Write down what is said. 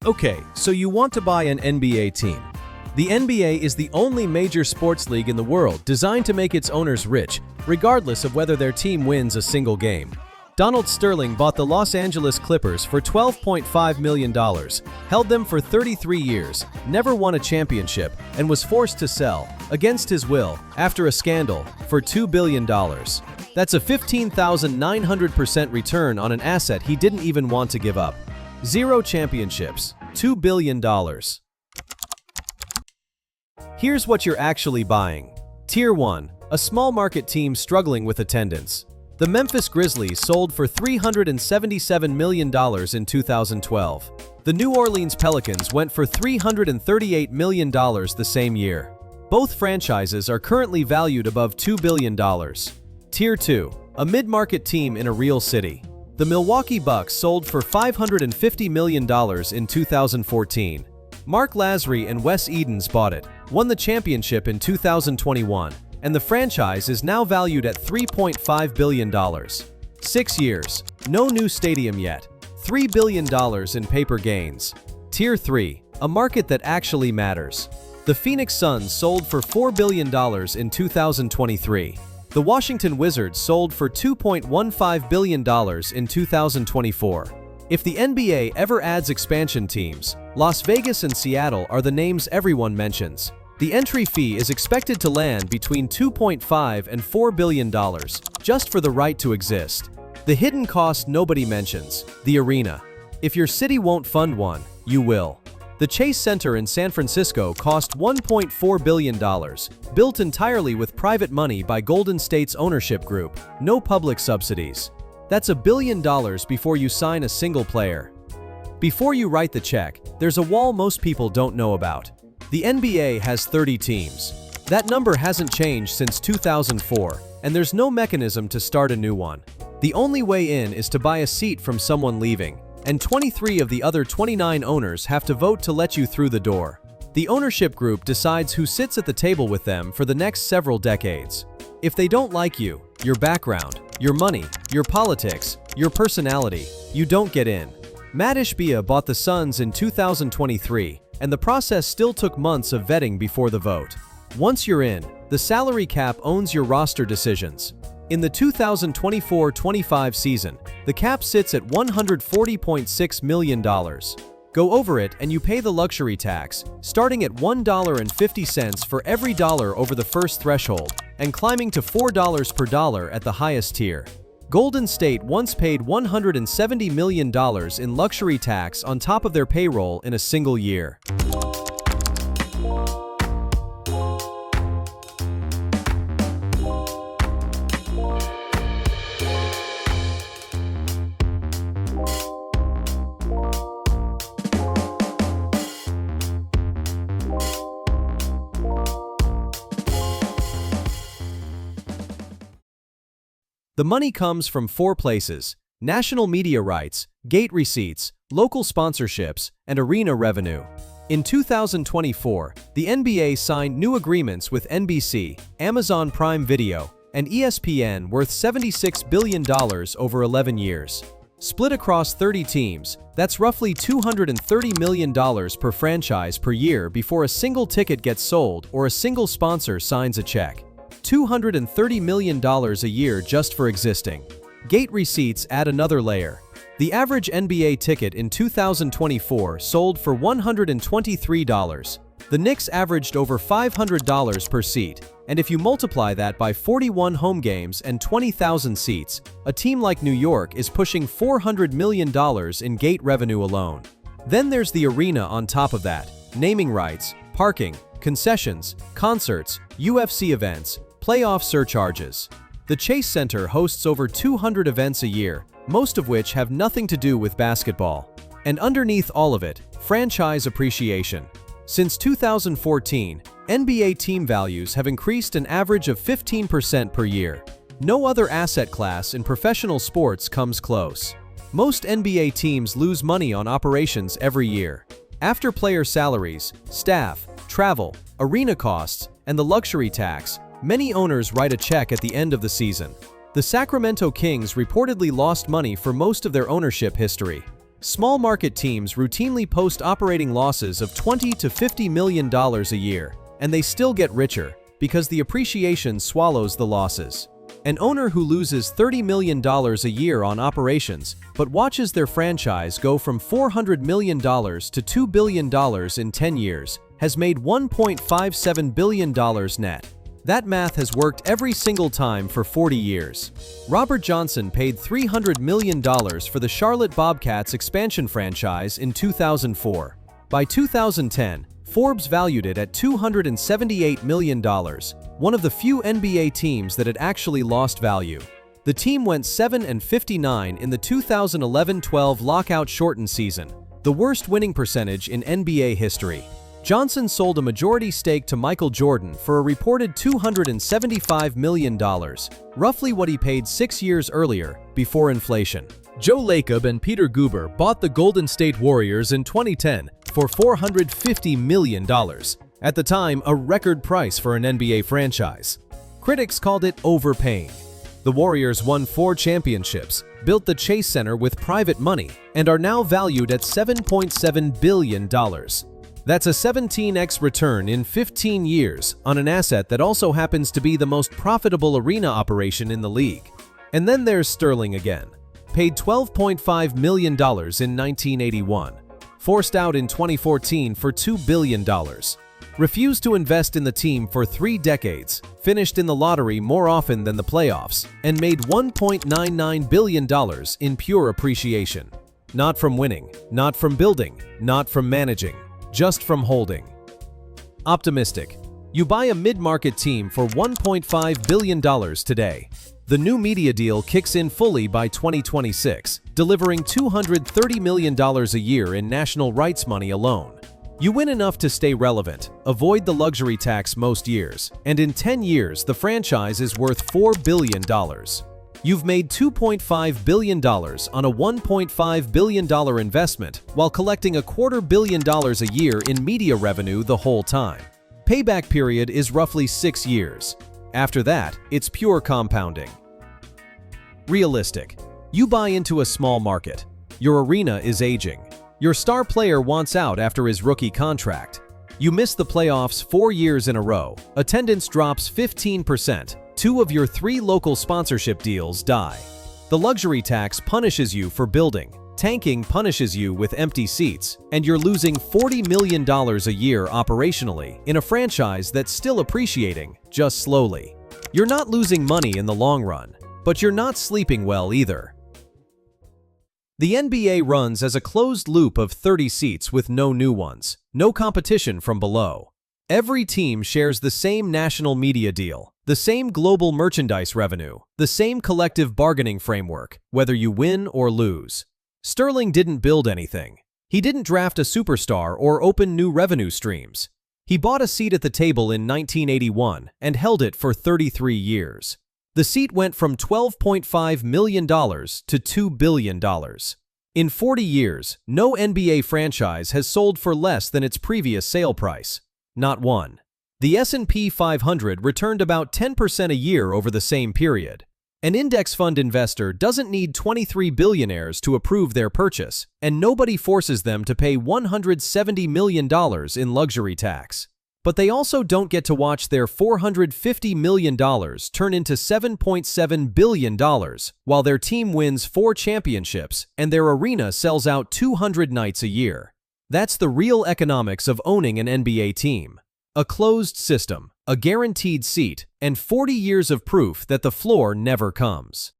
Okay, so you want to buy an NBA team. The NBA is the only major sports league in the world designed to make its owners rich, regardless of whether their team wins a single game. Donald Sterling bought the Los Angeles Clippers for $12.5 million, held them for 33 years, never won a championship, and was forced to sell, against his will, after a scandal, for $2 billion. That's a 15,900% return on an asset he didn't even want to give up. 0 championships, $2 billion. Here's what you're actually buying. Tier 1, a small market team struggling with attendance. The Memphis Grizzlies sold for $377 million in 2012. The New Orleans Pelicans went for $338 million the same year. Both franchises are currently valued above $2 billion. Tier 2, a mid-market team in a real city. The Milwaukee Bucks sold for $550 million in 2014. Mark Lasry and Wes Edens bought it, won the championship in 2021, and the franchise is now valued at $3.5 billion. 6 years, no new stadium yet, $3 billion in paper gains. Tier 3, a market that actually matters. The Phoenix Suns sold for $4 billion in 2023. The Washington Wizards sold for $2.15 billion in 2024. If the NBA ever adds expansion teams, Las Vegas and Seattle are the names everyone mentions. The entry fee is expected to land between $2.5 and $4 billion, just for the right to exist. The hidden cost nobody mentions, the arena. If your city won't fund one, you will. The Chase Center in San Francisco cost $1.4 billion, built entirely with private money by Golden State's ownership group, no public subsidies. That's $1 billion before you sign a single player. Before you write the check, there's a wall most people don't know about. The NBA has 30 teams. That number hasn't changed since 2004, and there's no mechanism to start a new one. The only way in is to buy a seat from someone leaving, and 23 of the other 29 owners have to vote to let you through the door. The ownership group decides who sits at the table with them for the next several decades. If they don't like you, your background, your money, your politics, your personality, you don't get in. Matt Ishbia bought the Suns in 2023, and the process still took months of vetting before the vote. Once you're in, the salary cap owns your roster decisions. In the 2024-25 season, the cap sits at $140.6 million. Go over it and you pay the luxury tax, starting at $1.50 for every dollar over the first threshold, and climbing to $4 per dollar at the highest tier. Golden State once paid $170 million in luxury tax on top of their payroll in a single year. The money comes from 4 places: national media rights, gate receipts, local sponsorships, and arena revenue. In 2024, the NBA signed new agreements with NBC, Amazon Prime Video, and ESPN worth $76 billion over 11 years. Split across 30 teams, that's roughly $230 million per franchise per year before a single ticket gets sold or a single sponsor signs a check. $230 million a year just for existing. Gate receipts add another layer. The average NBA ticket in 2024 sold for $123. The Knicks averaged over $500 per seat, and if you multiply that by 41 home games and 20,000 seats, a team like New York is pushing $400 million in gate revenue alone. Then there's the arena on top of that: naming rights, parking, concessions, concerts, UFC events, playoff surcharges. The Chase Center hosts over 200 events a year, most of which have nothing to do with basketball. And underneath all of it, franchise appreciation. Since 2014, NBA team values have increased an average of 15% per year. No other asset class in professional sports comes close. Most NBA teams lose money on operations every year. After player salaries, staff, travel, arena costs, and the luxury tax, many owners write a check at the end of the season. The Sacramento Kings reportedly lost money for most of their ownership history. Small market teams routinely post operating losses of $20 to $50 million a year, and they still get richer because the appreciation swallows the losses. An owner who loses $30 million a year on operations but watches their franchise go from $400 million to $2 billion in 10 years has made $1.57 billion net. That math has worked every single time for 40 years. Robert Johnson paid $300 million for the Charlotte Bobcats expansion franchise in 2004. By 2010, Forbes valued it at $278 million, one of the few NBA teams that had actually lost value. The team went 7-59 in the 2011-12 lockout-shortened season, the worst winning percentage in NBA history. Johnson sold a majority stake to Michael Jordan for a reported $275 million, roughly what he paid 6 years earlier, before inflation. Joe Lacob and Peter Guber bought the Golden State Warriors in 2010 for $450 million, at the time a record price for an NBA franchise. Critics called it overpaying. The Warriors won 4 championships, built the Chase Center with private money, and are now valued at $7.7 billion. That's a 17x return in 15 years on an asset that also happens to be the most profitable arena operation in the league. And then there's Sterling again. Paid $12.5 million in 1981. Forced out in 2014 for $2 billion. Refused to invest in the team for 3 decades, finished in the lottery more often than the playoffs, and made $1.99 billion in pure appreciation. Not from winning, not from building, not from managing. Just from holding. Optimistic. You buy a mid-market team for $1.5 billion today. The new media deal kicks in fully by 2026, delivering $230 million a year in national rights money alone. You win enough to stay relevant, avoid the luxury tax most years, and in 10 years the franchise is worth $4 billion. You've made $2.5 billion on a $1.5 billion investment while collecting $250 million a year in media revenue the whole time. Payback period is roughly 6 years. After that, it's pure compounding. Realistic. You buy into a small market. Your arena is aging. Your star player wants out after his rookie contract. You miss the playoffs 4 years in a row. Attendance drops 15%. 2 of your 3 local sponsorship deals die. The luxury tax punishes you for building, tanking punishes you with empty seats, and you're losing $40 million a year operationally in a franchise that's still appreciating, just slowly. You're not losing money in the long run, but you're not sleeping well either. The NBA runs as a closed loop of 30 seats with no new ones, no competition from below. Every team shares the same national media deal, the same global merchandise revenue, the same collective bargaining framework, whether you win or lose. Sterling didn't build anything. He didn't draft a superstar or open new revenue streams. He bought a seat at the table in 1981 and held it for 33 years. The seat went from $12.5 million to $2 billion. In 40 years, no NBA franchise has sold for less than its previous sale price. Not one. The S&P 500 returned about 10% a year over the same period. An index fund investor doesn't need 23 billionaires to approve their purchase, and nobody forces them to pay $170 million in luxury tax. But they also don't get to watch their $450 million turn into $7.7 billion while their team wins 4 championships and their arena sells out 200 nights a year. That's the real economics of owning an NBA team. A closed system, a guaranteed seat, and 40 years of proof that the floor never comes.